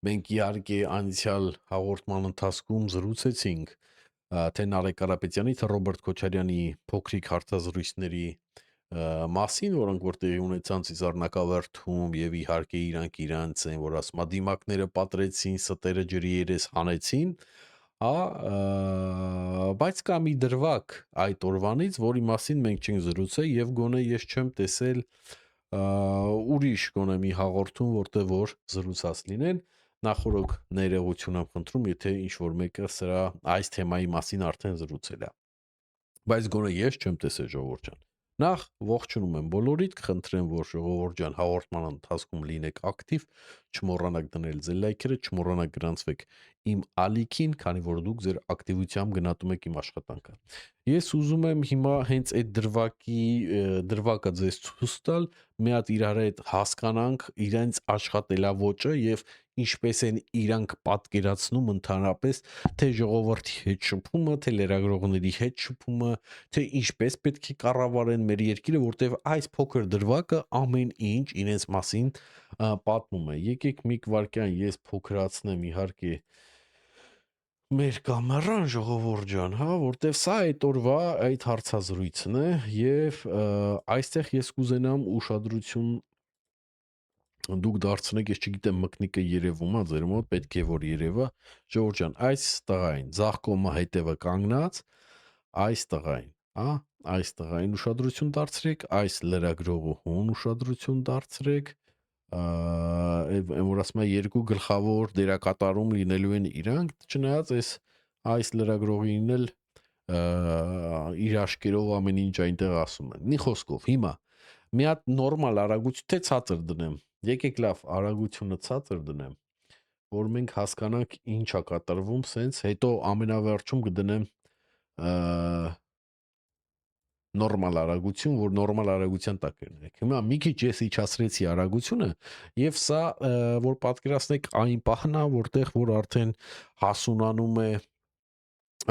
Մենք իհարկե անցյալ հաղորդման ընթացքում զրուցեցինք թե Նարեկ Կարապետյանի, թե Ռոբերտ Քոչարյանի փոքրիկ հարցազրույցների մասին, որոնք որ տեղի ունեցան Ծիզառնակավերթում եւ իհարկե իրանք են, որ ասма դիմակները պատրեցին, ստերը ջրի երես հանեցին, բայց կա մի դրվակ այդ օրվանից, որի մասին մենք չենք զրուցել եւ գոնե ես չեմ տեսել ուրիշ գոնե մի հաղորդում, որտեղ որ զրուցած լինեն, նախորդ ներողություն եմ խնդրում, եթե ինչ որ մեկը սրա այս թեմայի մասին արդեն զրուցել է, բայց գոնե ես չեմ տեսել ժողովուրդ ջան։ Նախ ողջունում եմ բոլորիդ, կխնդրեմ, որ ժողովուրդ ջան հաղորդման ընթացքում լինեք ակտիվ, չմոռանաք դնել ձեր լայքերը, չմոռանաք գրանցվեք իմ ալիքին, քանի որ դուք ձեր ակտիվությամբ գնահատում եք իմ աշխատանքը։ Ես ուզում եմ հիմա հենց այդ դրվակը ձեզ ցույց տալ, մի հատ իրար հետ հասկանանք իրենց աշխատելավոճը եւ ինչպես են իրանք պատկերացնում ընդհանրապես թե ժողովրդի հետ շփումը, թե լրագրողների հետ շփումը, թե ինչպես պետք է կառավարեն մեր երկիրը, որտեղ այս փոքր դրվակը ամեն ինչ իրենց մասին պատմում է։ Եկեք մի վարքյան ես փոքրացնեմ իհարկե մեր կամերան ժողովուրդ ջան, հա, որտեվ սա այդ օրվա այդ հարցազրույցն է եւ այստեղ ես կուզենամ ուշադրություն դուք դարձնեք, ես չգիտեմ մկնիկը երևում է ձեր մոտ, պետք է որ երևա, ժողովուրդ ջան, այս տղային, ձախ կողմը հետևը կանգնած, այս տղային, հա, այս տղային ուշադրություն դարձրեք, այս լրագրողուհուն ուշադրություն դարձրեք, որ ասում է երկու գլխավոր դերակատարում լինելու են իրանք, չնայած այս լրագրողին էլ իր աշկերով ամեն ինչ այնտեղ ասում են։ Մի խոսքով, հիմա մի հատ նորմալ արագություն թե ցածր դնեմ։ Եկեք լավ արագությունը ցածր դնեմ, որ մենք հասկանանք ինչ է կատարվում, սենց հետո ամենավերջում կդնեմ նորմալ արագություն, որ նորմալ արագության տակ լինեք։ Հիմա մի քիչ ես իջացրեցի արագությունը, եւ սա որ պատկերացնեք այն պահն է, որտեղ որ արդեն հասունանում է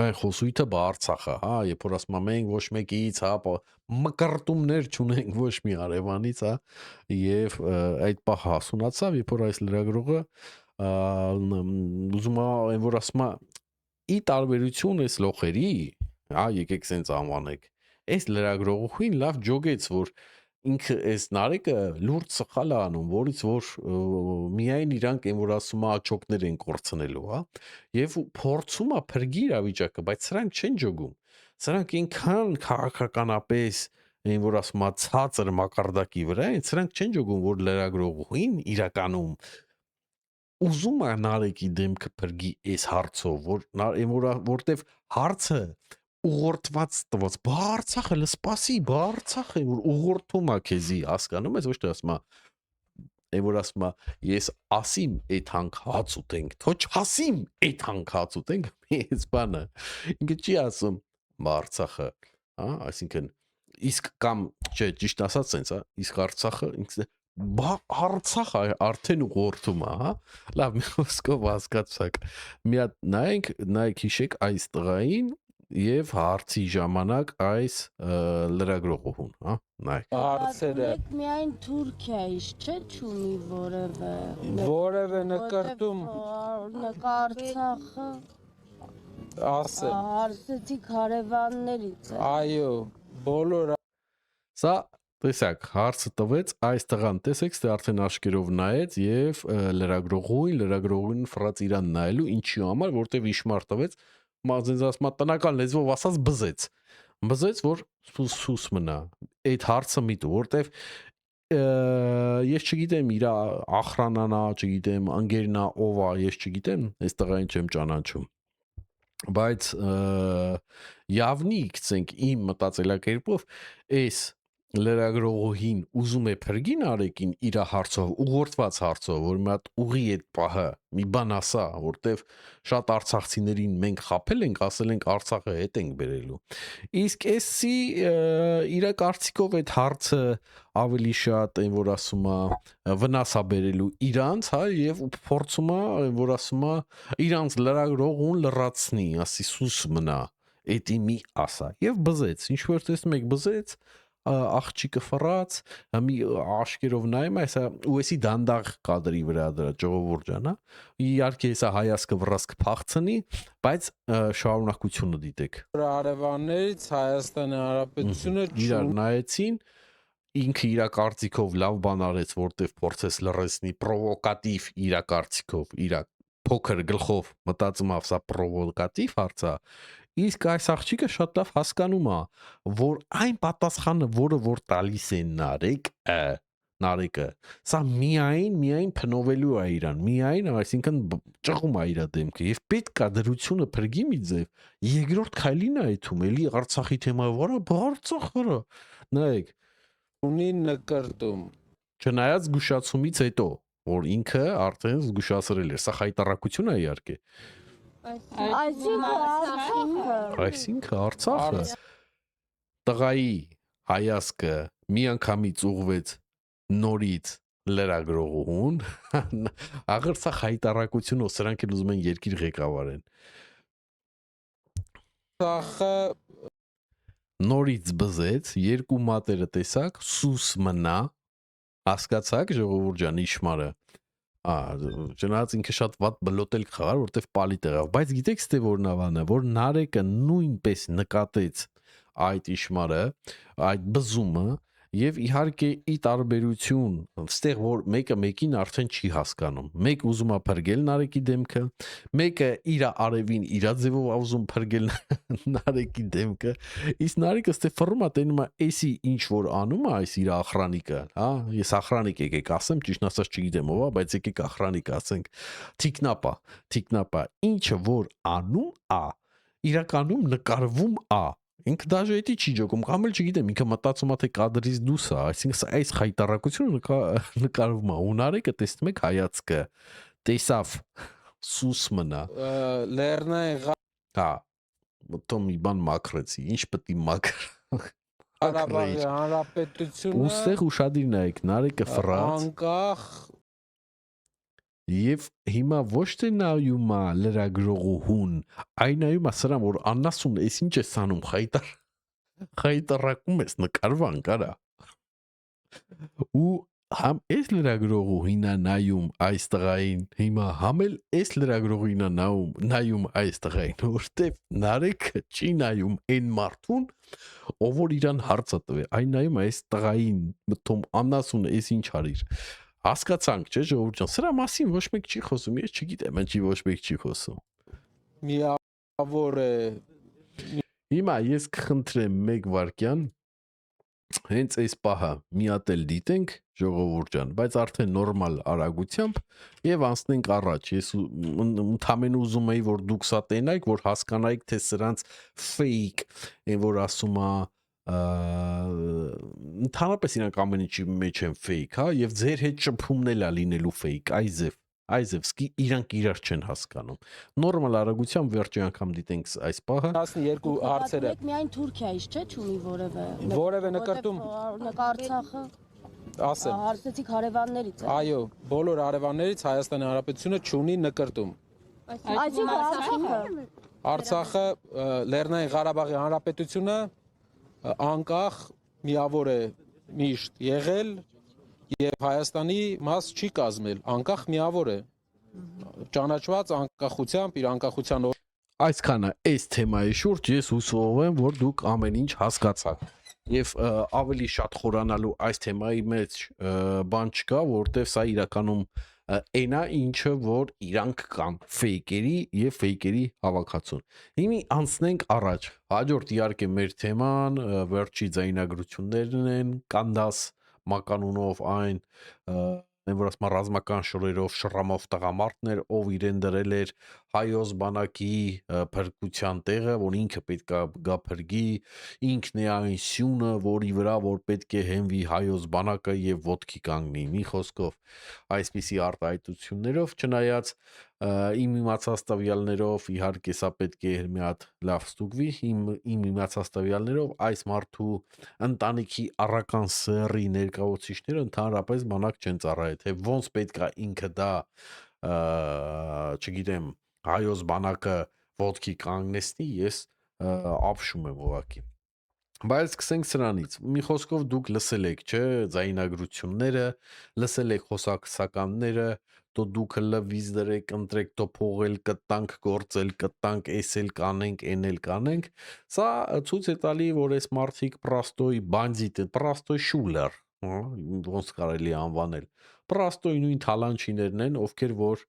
այն խոսույթը Արցախը, հա, երբ որ ասում ենք ոչ մեկից, հա, մկրտումներ չունենք ոչ մի արևանից, հա, եւ այդ պահ հասունացավ, երբ որ այս լրագրողը ուզում է այն որ ասում է ի տարբերություն էս լոխերի, հա, եկեք սենց անվանեք, այս լրագրողուհին լավ ջոգեց, որ ինքը այս Նարեկը լուրջ սխալ է անում, որից որ միայն իրանք են որ ասում է աչոկներ են կորցնելու, հա, եւ փորձում է փրկի իրավիճակը, բայց սրանք չեն ջոգում, սրանք ինքան քաղաքականապես այն որ ասում է ցածր մակարդակի վրա են, սրանք չեն ջոգում, որ լրագրողուհին իրականում ուզում է Նարեկի դեմքը փրկի այս հարցով, որտեվ հարցը ուղղորդված տված, Արցախը լսպասի, Արցախը որ ուղղորդում է քեզի, հասկանում ես, ոչ թե ասում է, այն որ ասում է, ես ասիմ այդ հանք հաց ուտենք, թո չասիմ այդ հանք հաց ուտենք, այս բանը, ինքը չի ասում Արցախը, հա, այսինքն, իսկ կամ, չէ, ճիշտ ասած սենց, հա, իսկ Արցախը, Արցախը արդեն ուղղորդում է, հա, լավ, մի խոսքով հասկացաք, մի հատ նայեք հիշեք այս տղային եւ հարցի ժամանակ այս լրագրողուհուն, հա, նայեք։ Հարցերը միայն Թուրքիայից չէ չունի որևէ նկարտում Արցախը ասեմ, հարցեցի քարևաններից այո, բոլոր Սա տեսակ հարցը տվեց այս տղան, տեսեք, ստե արդեն աշկերով նայեց եւ լրագրողին ֆրած իրան նայելու ինչի համար, որտեվ իշմար տվեց, մազենց ասма տնական լեզվով ասած բզեց, որ սուս մնա։ Այդ հարցը միտու, որտեվ ես չգիտեմ իր ախրանանա, չգիտեմ, անգերնա ով է, ես չգիտեմ, այս տղային չեմ ճանաչում։ Բայց явնիկ ցենք իմ մտածելակերպով այս լրագրողուհին ուզում է փրկի Նարեկին իր հարցով, ուղղորդված հարցով, որ մի հատ ուղի այդ պահը մի բան ասա, որտեվ շատ արցախցիներին մենք խափել ենք, ասել ենք Արցախը հետ ենք բերելու։ Իսկ էսի իր կարծիքով այդ հարցը ավելի շատ այն որ ասում է վնաս է բերելու իրանց, հա, եւ փորձում է այն որ ասում է իրանց լրագրողուն լրացնի, ասի սուս մնա, էդի մի ասա։ Եվ բզեց, ինչ որ տեսնում եք բզեց, աղջիկը ֆռած, մի աշկերով նայում է, հեսա ու էսի դանդաղ կադրի վրա դրա ժողովուրդ ջան, հա։ Իհարկե հեսա հայացքը վրաս կփախցնի, բայց շարունակությունը դիտեք։ Արևաններից Հայաստանի Հանրապետությունը Իրար նայեցին, ինքը իր կարծիքով լավ բան արեց, որտեվ փորձեց լրացնի պրովոկատիվ իր կարծիքով, իր փոքր գլխով մտածումով սա պրովոկատիվ հարցա, իսկ այս աղջիկը շատ լավ հասկանում է, որ այն պատասխանը, որը որ տալիս է Նարեկը, սա միայն փնովելու է իրան, միայն, այսինքն ճղում է իր դեմքը եւ պետք է դրությունը փրկի մի ձև։ Երկրորդ քայլին է այդում, էլի Արցախի թեմայով, վրա Արցախը, նայեք, ունի նկարտում։ չնայած զգուշացումից հետո, որ ինքը արդեն զգուշացրել էր, սա խայտարակություն է իհարկե։ Այսինքն Արցախը տղայի հայացքը միանգամից ուղվեց նորից լրագրողուն, աղր սա խայտարակությունով, սրանք էլ ուզում են երկիր ղեկավարեն։ Արցախը Նորից բզեց, երկու մատերը տեսակ, սուս մնա, հասկացաք ժողովուրդ ջան, իշմարը։ Չնայած ինքը շատ վատ բլոտել խաղար, որտեվ պալի տեղավ, բայց գիտեք ստե որ նավանը, որ Նարեկը նույնպես նկատեց այդ իշմարը, այդ բզումը եւ իհարկե ի տարբերություն, ստեղ որ մեկը մեկին արդեն չի հասկանում։ Մեկ ուզում է փրկել Նարեկի դեմքը, մեկը իր արևին իր ձևով ուզում փրկել Նարեկի դեմքը, իսկ Նարեկը ստե ֆռում է տենում է էսի ինչ որ անում է այս իր ախրանիկը, հա, ես ախրանիկ եկեք ասեմ, ճիշտ ասած չգիտեմ ով է, բայց եկեք ախրանիկ ասենք, թիկնապա, ինչը որ անում է, իրականում նկարվում է։ Ինքը դաժե էդի չի ջոկում, կամ էլ չգիտեմ, ինքը մտածում է թե կադրից դուրս է, այսինքն այս խայտարակությունը նկարվում է։ Ունարեկը տեսնում եք հայացքը, տեսավ սուս մնա։ Լեռնային Հա, մտում մի բան մաքրեցի, ինչ պետք է մաքր։ Ղարաբաղի Հանրապետությունը Ուստեղ ուշադիր նայեք, Նարեկը ֆռած անկախ եւ հիմա ոչ թե նայում է լրագրողուհուն, այ նայում է սրան, որ անասուն էս ինչ է սանում, խայտարակում ես նկարվան կարա։ Ու համ էս լրագրողուհին է նայում այս տղային, հիմա համ էլ էս լրագրողին է նայում այս տղային, որտեվ Նարեկը չի նայում այն մարդուն, ով որ իրան հարցը տվե, այն նայում է այս տղային, մտում անասուն էս ինչ արիր։ Հասկացանք, չէ՞ ժողովուրդ ջան, սրա մասին ոչ մեկ չի խոսում, ես չգիտեմ, ինչի ոչ մեկ չի խոսում։ միավոր է Հիմա ես կխնդրեմ 1 վարքյան, հենց այս պահը մի հատ էլ դիտենք ժողովուրդ ջան, բայց արդեն նորմալ արագությամբ եւ անցնենք առաջ։ Ես ընդամենը ուզում եի, որ դուք սա տենայիք, որ հասկանայիք, թե սրանց fake, այն որ ասում է ընդհանրապես իրանք ամեն ինչի մեջ են fake, հա, եւ ձեր հետ շփումն էլ է լինելու fake, այզև, սկի իրանք իրար չեն հասկանում։ Նորմալ արագությամբ վերջի անգամ դիտենք այս պահը։ 12 հարցերը Միայն Թուրքիայից չէ՞ չունի որևէ։ Որևէ նկարտում Արցախը ասեմ հարցեցիք հարևաններից։ այո բոլոր արևաններից Հայաստանի Հանրապետությունը չունի նկարտում Այսինքն Արցախը Լեռնային Ղարաբաղի Հանրապետությունը անկախ միավոր է միշտ եղել եւ Հայաստանի մաս չի կազմել անկախ միավոր է ճանաչված անկախությամբ իր անկախության Այսքանը այս թեմայի շուրջ ես հուսով եմ, որ դուք ամեն ինչ հասկացաք։ Եվ ավելի շատ խորանալու այս թեմայի մեջ բան չկա, որտեվ սա իրականում այնա ինչը որ իրանք կան ֆեյքերի եւ ֆեյքերի հավաքածուն։ Հիմա անցնենք առաջ։ Հաջորդ իհարկե մեր թեման վերջի ձայնագրություններն են, կանդաս մականունով այն որ ասում ռազմական շորերով շռամով տղամարդներ, ով իրեն դրել էր հայոց բանակի փրկության տեղը, որ ինքը պետք է գա փրկի, ինքն է այն սյունը, որի վրա որ պետք է հենվի հայոց բանակը եւ ոտքի կանգնի։ Մի խոսքով այսպիսի արտահայտություններով, չնայած իմ իմացած տվյալներով իհարկե սա պետք է մի հատ լավ ստուգվի, իմ իմացած տվյալներով այս մարդու ընտանիքի առական սեռի ներկայացուցիչները ընդհանրապես բանակ չեն ծառայել, թե ոնց պետք է ինքը դա չգիտեմ, հայոց բանակը ոտքի կանգնեցնի, ես ապշում եմ ուղղակի։ Բայց սկսենք սրանից։ Մի խոսքով դուք լսել եք, չէ, ձայնագրությունները, լսել եք խոսակցականները, то դուք լվիզ դրեք, ընտրեք, то փողել կտանք, գործել կտանք, էսել կանենք, էնել կանենք։ Սա ցույց է տալի, որ այս մարդիկ պրաստոյ բանդիտ, պրաստոյ շուլեր, ոնց կարելի է անվանել։ Պրաստոյ նույն թալանչիներն են, ովքեր որ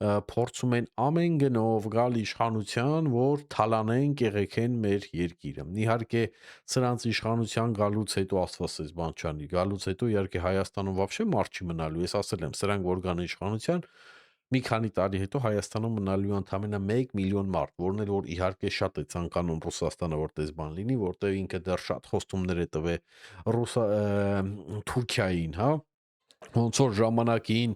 փորձում են ամեն գնով գալ իշխանության, որ թալանեն կեղեքեն մեր երկիրը։ Իհարկե սրանց իշխանության գալուց հետո Աստված էս բան չանի, գալուց հետո իհարկե Հայաստանում вообще մարդ չի մնալու։ Ես ասել եմ, սրանք որ գան իշխանության, մի քանի տարի հետո Հայաստանում մնալու ընդամենը 1 միլիոն մարդ, որն էլ որ իհարկե շատ է ցանկանում Ռուսաստանը որ տես բան լինի, որտեղ ինքը դեռ շատ խոստումներ է տվել Թուրքիային, հա, ոնց որ ժամանակին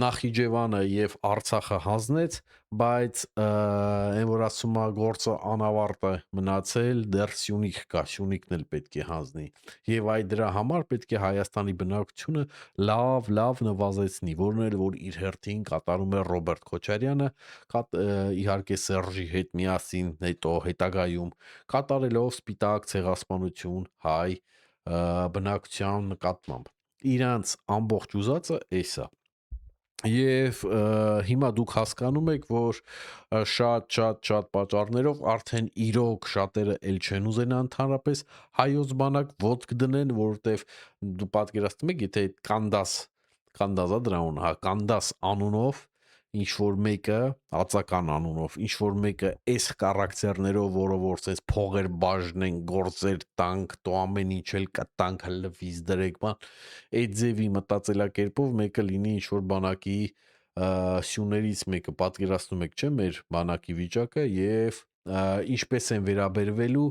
Նախիջևանը եւ Արցախը հանձնեց, բայց այն որ ասում է գործը անավարտ է մնացել, դեռ Սյունիք կա, Սյունիքն էլ պետք է հանձնի։ Եվ այդ դրա համար պետք է Հայաստանի բնակչությունը լավ նվազեցնի, որն էլ որ իր հերթին կատարում է Ռոբերտ Քոչարյանը, իհարկե Սերժի հետ միասին հետո հետագայում կատարելով սպիտակ ցեղասպանություն հայ բնակչության նկատմամբ իրանց ամբողջ ուզածը էսա եւ հիմա դուք հասկանում եք որ շատ պատճառներով արդեն իրոք շատերը ել չեն ուզենա ընդհանրապես հայոց բանակ ոտք դնեն որովհետեւ դու պատկերացնում եք եթե կանդազա դրան հա կանդաս անունով ինչ որ մեկը ածական անունով ինչ որ մեկը այս կարակտերներով որը որ sense փողեր բաժնեն գործեր տանք то ամեն ինչ էլ կտանք հլվիզ դրեք բան այդ ձևի մտածելակերպով մեկը լինի ինչ որ բանակի սյուներից մեկը պատկերացնում եք չէ մեր բանակի վիճակը եւ ինչպես են վերաբերվելու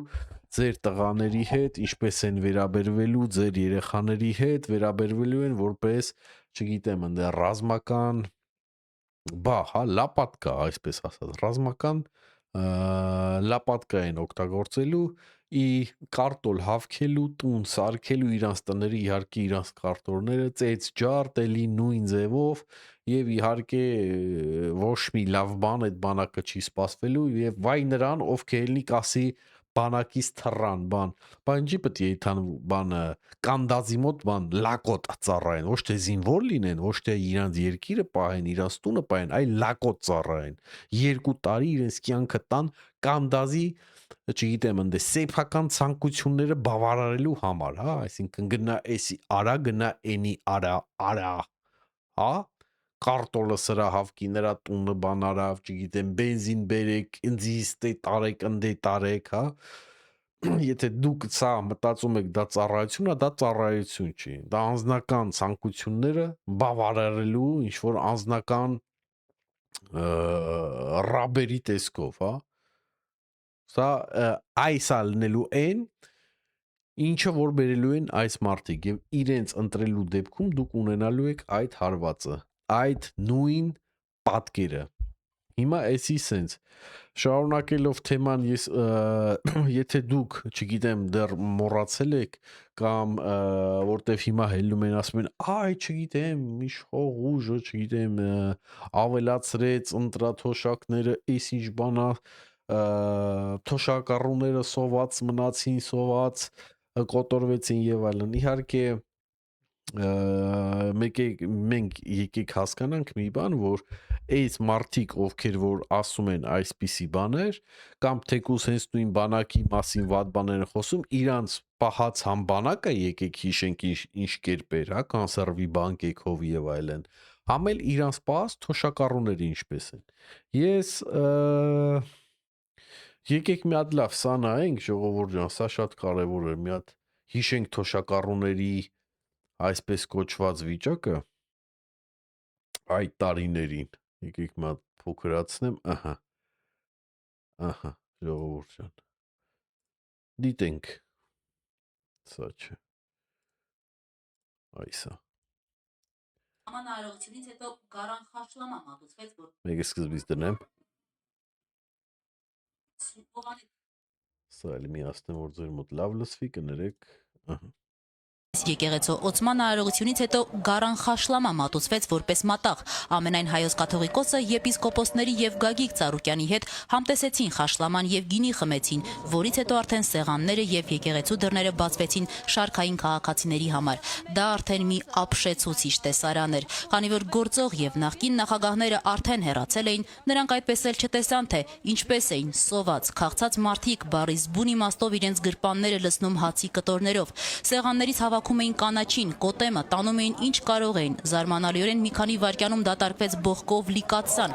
ձեր տղաների հետ ինչպես են վերաբերվելու ձեր երեխաների հետ վերաբերվելու են որպես չգիտեմ ընդ ռազմական բա հա լապատկա այսպես ասած ռազմական լապատկա են օգտագործելու ի կարտոլ հավքելու տուն սարքելու իրանց տների իհարկե իրանց կարտորները ծեծ ջարդ էլի նույն ձևով եւ իհարկե ոչ մի լավ բան այդ բանակը չի սպասվելու եւ վայ նրան ովքեր էլի կասի բանակից թռան բան ինչի պետք է իթան բանը կանդազի մոտ բան լակոտ ծառայեն ոչ թե զինվոր լինեն ոչ թե իրանց երկիրը պահեն իրանց տունը պահեն այլ լակոտ ծառայեն 2 տարի իրենց կյանքը տան կանդազի չգիտեմ ընդ սեփական ցանկությունները բավարարելու համար հա այսինքն գնա էսի արա գնա էնի արա հա կարտոլը սրա հավքի նրա տունը բան արավ չգիտեմ բենզին բերեք ինձից տե տարեք ընդե տարեք հա եթե դուք սա մտածում եք դա ծառայություն է, դա ծառայություն չի։ Դա անձնական ցանկությունները բավարարելու ինչ որ անձնական ռաբերի տեսքով, հա։ Սա այս ալնելու են ինչը որ բերելու են այս մարդիկ եւ իրենց ընտրելու դեպքում դուք ունենալու եք այդ հարվածը, այդ նույն պատկերը։ Հիմա էսի սենց շարունակելով թեման ես եթե դուք, չգիտեմ, դեռ մոռացել եք կամ որտեվ հիմա հելնում են ասում են, այ չգիտեմ, իշխող ուժը, չգիտեմ, ավելացրեց ընտրաթոշակները, էս ինչ բանա, թոշակառուները սոված մնացին, սոված կոտորվեցին եւ այլն։ Իհարկե մենք եկեք հասկանանք մի բան, որ այս մարդիկ, ովքեր որ ասում են այսպիսի բաներ, կամ թեկուզ հենց նույն բանակի մասին վատ բաներ են խոսում, իրանց պահած համ բանակը եկեք հիշենք ինչ կերպ էր, հա, կոնսերվի բանկեքով եւ այլն, համ էլ իրանց պահած թոշակառուները ինչպես են։ Ես եկեք մի հատ լավ սա նայենք, ժողովուրդ ջան, սա շատ կարեւոր է, մի հատ հիշենք թոշակառուների այսպես կոչված վիճակը այդ տարիներին եկեք մի հատ փոքրացնեմ ահա ժողովուրդ ջան դիտենք սա չէ այսա Ամանարողությունից հետո գարան խաշլամա մատուցվեց, որ մեկը սկզբից դնեմ Սուբովանի սա էլ միացնեմ որ ձեր մոտ լավ լսվի կներեք ահա Եկեղեցու օծման արարողությունից հետո Գարան Խաշլամա մատուցվեց որպես մատաղ։ Ամենայն հայոց կաթողիկոսը եպիսկոպոսների եւ Գագիկ Ծառուկյանի հետ համտեսեցին Խաշլաման եւ գինի խմեցին, որից հետո արդեն սեղանները եւ եկեղեցու դռները բացվեցին շարքային քաղաքացիների համար։ Դա արդեն մի ապշեցուցիչ տեսարան էր, քանի որ գործող եւ նախկին նախագահները արդեն հեռացել էին, նրանք այդպես էլ չտեսան, թե ինչպես էին սոված, քաղցած մարդիկ բարի զբուն իմաստով իրենց գրպանները լցնում հացի կտորներով, սեղաններից հավաքում էին կանաչին, կոտեմը, տանում էին ինչ կարող էին, զարմանալիորեն մի քանի վայրկյանում դատարկվեց բողկով լի կաթսան։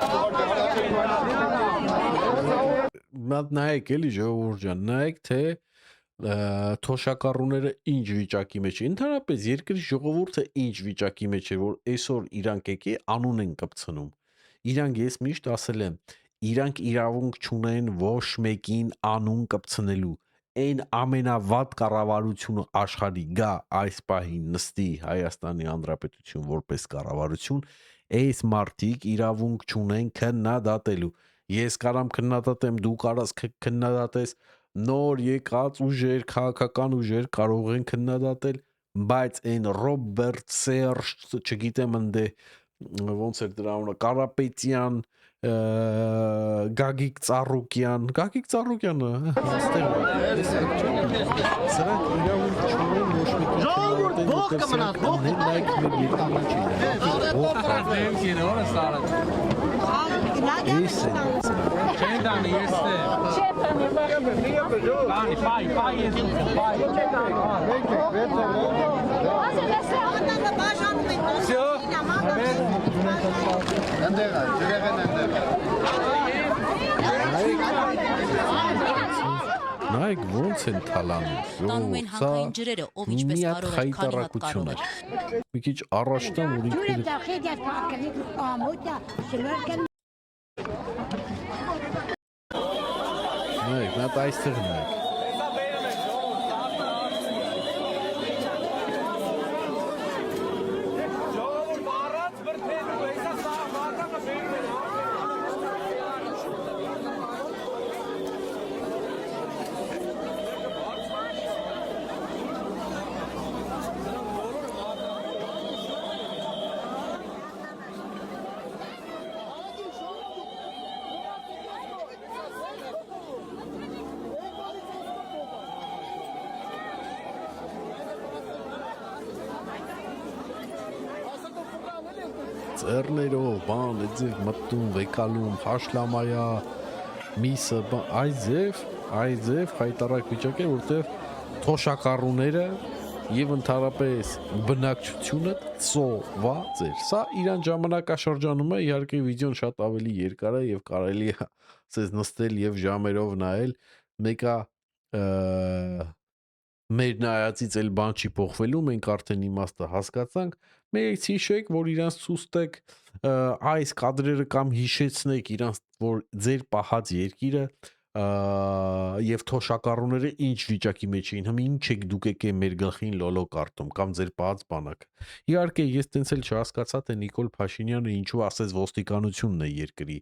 Նայեք էլի ժողովուրդ ջան, նայեք թե թոշակառուները ինչ վիճակի մեջ է, ընդհանրապես երկրի ժողովուրդը ինչ վիճակի մեջ է, որ այսօր իրանք եկի անուն են կպցնում, իրանք ես միշտ ասել եմ, իրանք իրավունք չունեն ոչ մեկին անուն կպցնելու, այն ամենավատ կառավարությունը աշխարհի գա այս պահին նստի Հայաստանի Հանրապետություն որպես կառավարություն, այս մարդիկ իրավունք չունեն քննադատելու, ես կարամ քննադատեմ, դու կարաս քննադատես, նոր եկած ուժեր, քաղաքական ուժեր կարող են քննադատել, բայց այն Ռոբերտ Սերժ, չգիտեմ ընդ ոնց էր դրա անունը, Կարապետյան, Գագիկ Ծառուկյանը այստեղ է, սրանք իրավունք չունեն ոչ մեկին քննադատել, որտեղ սրանք անհեն նայք մեր երկրի նայք ոնց են Տանում են հանքային ջրերը, ով ինչպես կարող էր, քանի հատ կարող էր։ մի քիչ առաջ տան, որ ինքները նայեք, նա այստեղ նայեք ծերներով, բան, էձև մտնում, վեկալում, խաշլամայա, միսը, այ ձև հայտարարակ վիճակ է, որտեղ թոշակառուները եւ ընդհանրապես բնակչությունը ծոված էր։ Սա իրան ժամանակաշրջանում է, իհարկե վիդեոն շատ ավելի երկար է եւ կարելի է ասես նստել եւ ժամերով նայել, մեկը մեր նայածից էլ բան չի փոխվելու, մենք արդեն իմաստը հասկացանք, մեկ հիշեք, որ իրանց ցուստեք այս կադրերը կամ հիշեցնեք իրանց, որ ձեր պահած երկիրը եւ թոշակառուները ինչ վիճակի մեջ էին, հմ ինչ եք դուք եկե մեր գլխին լոլոկ արտում կամ ձեր պահած բանակը։ Իհարկե ես տենց էլ չհասկացա, թե Նիկոլ Փաշինյանը ինչու ասեց ոստիկանությունն է երկրի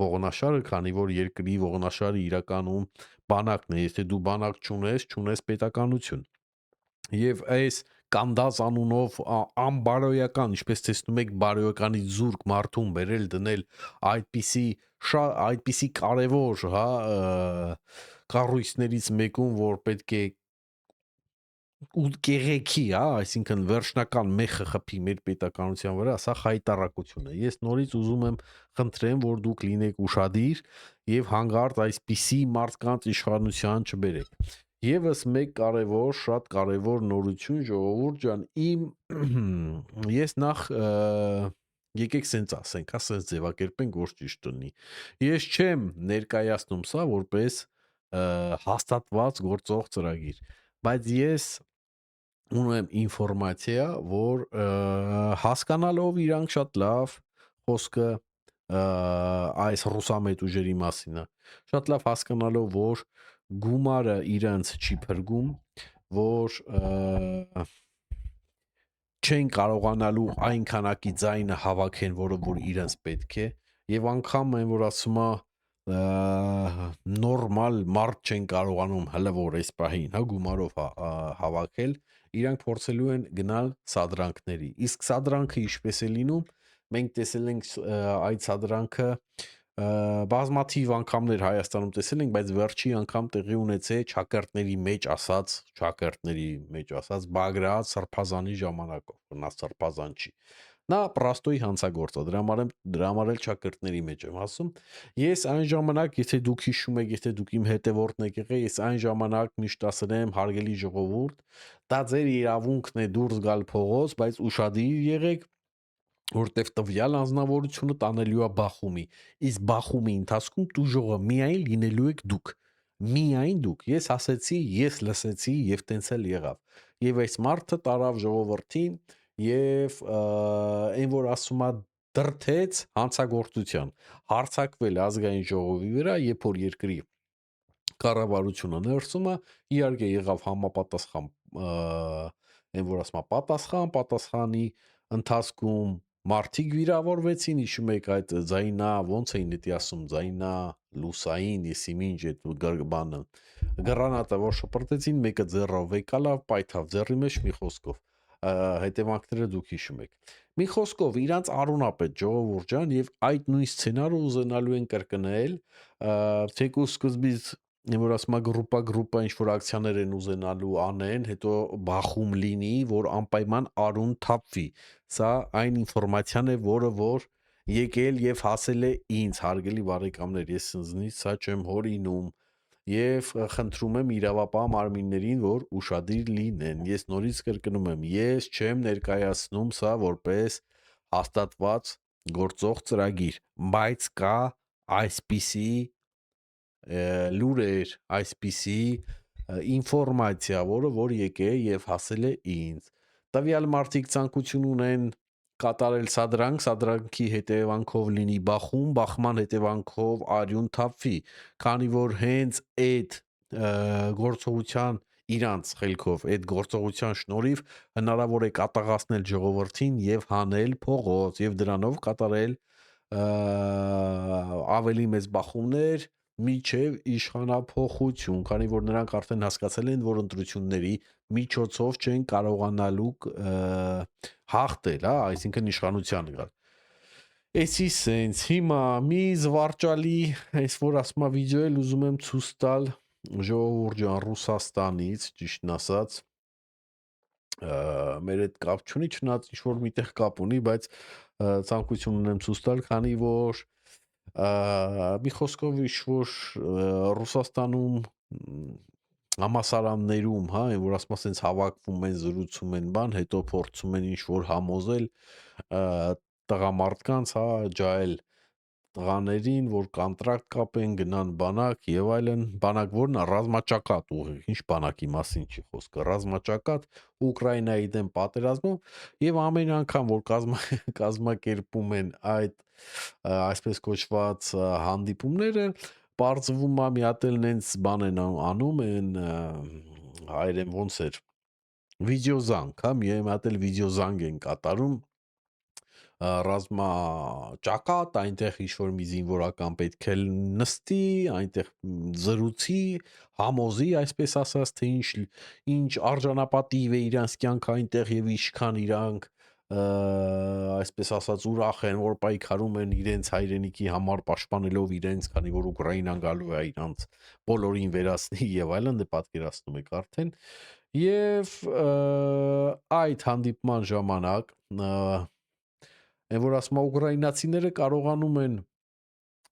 ողնաշարը, քանի որ երկրի ողնաշարը իրականում բանակն է, եթե դու բանակ չունես պետականություն։ Եվ այս կանդած անունով անբարոյական, ինչպես տեսնում եք, բարոյականի զուրկ մարդուն բերել դնել այդպիսի կարևոր, հա, կառույցներից մեկում, որ պետք է ու կեղեքի, հա, այսինքն վերջնական մեխը խփի մեր պետականության վրա, սա խայտարակություն է։ Ես նորից ուզում եմ խնդրեմ, որ դուք լինեք ուշադիր եւ հանգարտ այսպիսի մարդկանց իշխանության չբերեք։ Եվս մեկ կարևոր, շատ կարևոր նորություն, ժողովուրդ ջան, ես նախ եկեք սենց ասենք, հա, սենց ձևակերպենք, որ ճիշտ լինի։ Ես չեմ ներկայացնում սա որպես հաստատված գործող ծրագիր, բայց ես ունեմ ինֆորմացիա, որ հասկանալով իրանք շատ լավ խոսքը այս ռուսամետ ուժերի մասին է, շատ լավ հասկանալով, որ գումարը իրանց չի փրկում, որ չեն կարողանալու այն քանակի ձայնը հավաքեն, որը որ իրանց պետք է, եւ անգամ այն որ ասում է նորմալ մարդ չեն կարողանում հələ որ այս պահին, հա, գումարով հավաքել, իրանք փորձելու են գնալ սադրանքների։ Իսկ սադրանքը ինչպես է լինում, մենք տեսել ենք այդ սադրանքը բազմաթիվ անգամներ Հայաստանում տեսել ենք, բայց վերջի անգամ տեղի ունեցել ճակերտների մեջ ասած Բագրատ Սրբազանի ժամանակով, նա Սրբազան չի։ Նա պրաստոյի հանցագործ է, դրա համար էլ ճակերտների մեջ եմ ասում։ Ես այն ժամանակ, եթե դուք հիշում եք, եթե դուք իմ հետևորդն եք եղել, ես այն ժամանակ միշտ ասել եմ հարգելի ժողովուրդ, դա ձեր իրավունքն է դուրս գալ փողոց, բայց ուշադիր եղեք, որտեվ տվյալ անձնավորությունը տանելու է բախումի, իսկ բախումի ընթացքում տուժողը միայն լինելու եք դուք, միայն դուք, ես ասեցի, ես լսեցի և տենց էլ եղավ, և այս մարդը տարավ ժողովրդին և այն որ ասում է դրդեց հանցագործության, հարձակվել ազգային ժողովի վրա, երբ որ երկրի կառավարությունը ներսում է, իհարկե եղավ համապատասխան այն որ ասում է պատասխանի ընթացքում մարդիկ վիրավորվեցին, հիշում եք այդ ձայնա, ոնց էին էդի ասում, ձայնա լուսային, եսիմինչ այդ բանը, գռանատը որ շպրտեցին, մեկը ձեռով եկալավ, պայթավ ձեռի մեջ մի խոսքով, հետևանքները դուք հիշում եք։ Մի խոսքով իրանց արունապետ ժողովուրդ ջան եւ այդ նույն սցենարը ուզենալու են կրկնել, թեկուզ սկզբից որ ասում է գրուպա ինչ որ ակցիաներ են ուզենալու անեն, հետո բախում լինի, որ անպայման արուն թափվի։ Սա այն ինֆորմացիան է, որը որ եկել եւ հասել է ինձ, հարգելի բարեկամներ, ես ինձնից սա չեմ հորինում եւ խնդրում եմ իրավապահ մարմիններին, որ ուշադիր լինեն։ Ես նորից կրկնում եմ, ես չեմ ներկայացնում սա որպես հաստատված գործող ծրագիր, բայց կա այսպիսի լուրեր, այսպիսի ինֆորմացիա, որը որ եկել է եւ հասել է ինձ։ Տվյալ մարդիկ ցանկություն ունեն կատարել սադրանքի հետևանքով լինի բախում, բախման հետևանքով արյուն թափվի, քանի որ հենց այդ գործողության իրանց խելքով այդ գործողության շնորհիվ հնարավոր է կատաղացնել ժողովրդին եւ հանել փողոց եւ դրանով կատարել ավելի մեծ բախումներ միջև իշխանափոխություն, քանի որ նրանք արդեն հասկացել են, որ ընտրությունների միջոցով չեն կարողանալու հաղթել, հա, այսինքն իշխանության գալ։ Էսի սենց հիմա մի զվարճալի, այս որ ասում է վիդեո էլ ուզում եմ ցույց տալ ժողովուրդ ջան Ռուսաստանից, ճիշտն ասած, մեր հետ կապ չունի, չնայած ինչ որ միտեղ կապ ունի, բայց ցանկություն ունեմ ցույց տալ, քանի որ մի խոսքով ինչ որ Ռուսաստանում համասարաններում, հա, այն որ ասում ասենց հավաքվում են, զրուցում են բան, հետո փորձում են ինչ որ համոզել տղամարդկանց, հա, ջահել տղաներին, որ կոնտրակտ կապեն, գնան բանակ եւ այլն, բանակ որն է ռազմաճակատ ուղիղ, ինչ բանակի մասին չի խոսքը, ռազմաճակատ Ուկրաինայի դեմ պատերազմում եւ ամեն անգամ որ կազմակերպում են այդ այսպես կոչված հանդիպումները, բարձվում է մի հատ էլ նենց բան են անում են հայերեն ոնց էր վիդեոզանգ, հա, մի հատ էլ վիդեոզանգ են կատարում ռազմաճակատ, այնտեղ ինչ-որ մի զինվորական պետք է նստի, այնտեղ զրուցի, համոզի, այսպես ասած, թե ինչ արժանապատիվ է իրանց կյանքը այնտեղ եւ ինչքան իրանք այսպես ասած ուրախ են, որ պայքարում են իրենց հայրենիքի համար պաշտպանելով իրենց, քանի որ Ուկրաինան գալու է իրանց բոլորին վերացնի եւ այլն, դե պատկերացնում եք արդեն։ Եվ այդ հանդիպման ժամանակ այն որ ասում է ուկրաինացիները կարողանում են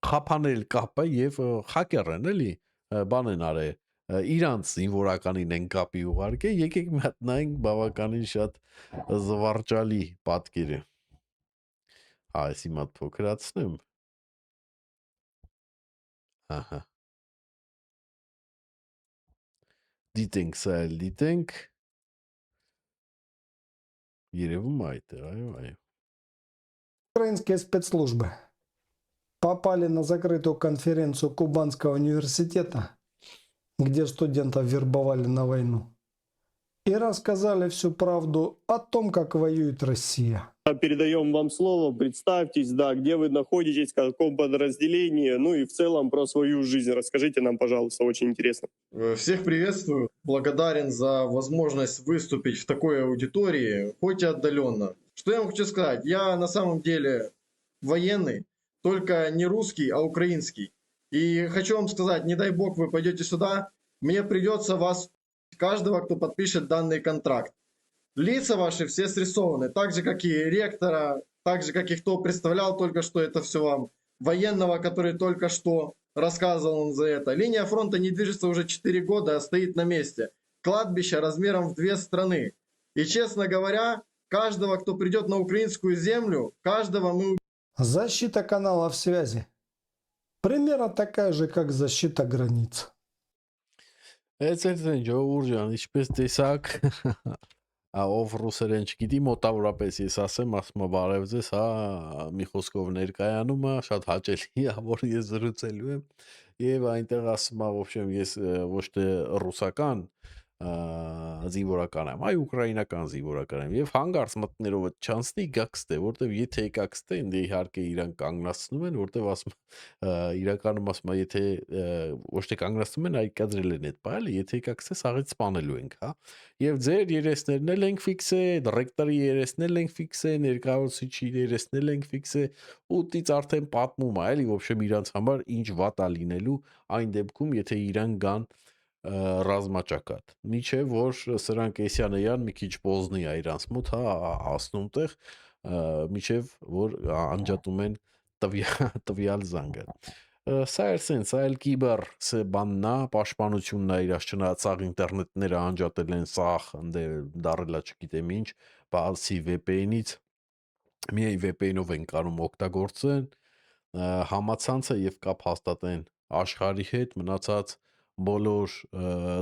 խափանել կապը եւ խակեր են էլի բան են արել իրանց զինվորականին են կապի ուղարկե եկեք մի հատ նայենք բավականին շատ զվարճալի պատկեր է այս հիմա փոքրացնեմ ահա դիտենք սա էլ դիտենք երևում է այդտեղ այո Украинские спецслужбы попали на закрытую конференцию Кубанского университета, где студентов вербовали на войну, и рассказали всю правду о том, как воюет Россия. Передаем вам слово, представьтесь, да, где вы находитесь, в каком подразделении, ну и в целом про свою жизнь. Расскажите нам, пожалуйста, очень интересно. Всех приветствую. Благодарен за возможность выступить в такой аудитории, хоть и отдаленно. Что я вам хочу сказать? Я на самом деле военный, только не русский, а украинский. И хочу вам сказать, не дай бог вы пойдете сюда, мне придется вас, каждого, кто подпишет данный контракт. Лица ваши все срисованы, так же, как и ректора, так же, как и кто представлял только что это все вам, военного, который только что рассказывал он за это. Линия фронта не движется уже 4 года, а стоит на месте. Кладбище размером в 2 страны. И, честно говоря, каждого, кто придет на украинскую землю, каждого мы... Защита каналов связи. Примерно такая же, как защита границ. Էցերտեն ժողովուրդ ջան, ինչպես տեսակ, ով ռուսերեն չգիտի, մոտավորապես ես ասեմ, ասում եմ բարև ձեզ, հա, մի խոսքով ներկայանումը շատ հաճելի է, որ ես զրուցելու եմ, եւ այնտեղ ասում եմ, ոբշեմ, ես ոչ թե ռուսական զինվորական եմ, այ ուկրաինական զինվորական եմ եւ հանգարց մտներով չանցնի գաքստե, որտեվ եթե եկաքստե ինձ իհարկե իրան կանգնացնում են, որտեվ ասում իրականում ասում եմ, եթե ոչ թե կանգնացնում են, այլ կադրել են այդ բայլը, եթե եկաքստե սաղից սպանելու ենք, հա։ Եվ ձեր երեսներն էլ ենք ֆիքսել, ռեկտորի երեսն էլ ենք ֆիքսել, ներկայացուցիչի երեսն էլ ենք ֆիքսել, ուտից արդեն պատմում է, էլի ոբշեմ իրանց համար ինչ վատ է լինելու այն դեպքում, եթե իրան գան ռազմաճակատ։ Միչև որ սրանք Էսյանեյան մի քիչ պոզնի է իրանց մոտ, հա, հասնում տեղ, միչև որ անջատում են տվյալ զանգը։ Սա էր սենց, սա էլ կիբեր բանն է, պաշտպանությունն է իրաց չնայած ինտերնետները անջատել են սաղ, ընդ դարելա չգիտեմ ինչ, բացի VPN-ից, միայն VPN-ով են կարում օգտագործեն, համացանցը եւ կապ հաստատեն աշխարհի հետ, մնացած բոլոր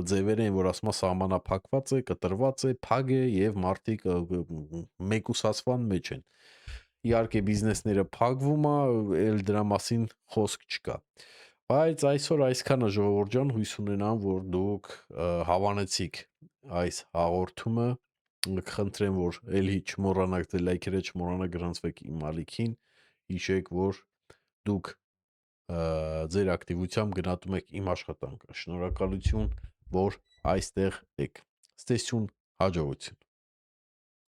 ձևեր են, որ ասում սահմանափակված է, կտրված է, փակ է եւ մարդիկ մեկուսացման մեջ են։ Իհարկե բիզնեսները փակվում է, էլ դրա մասին խոսք չկա։ Բայց այսօր այսքանը ժողովուրդ ջան, հույս ունենամ, որ դուք հավանեցիք այս հաղորդումը, կխնդրեմ, որ էլի չմոռանաք դե լայքերը, չմոռանաք գրանցվեք իմ ալիքին, հիշեք, որ դուք ձեր ակտիվությամբ գնահատում եք իմ աշխատանքը։ Շնորհակալություն, որ այստեղ եք։ Ստեսյուն, հաջողություն։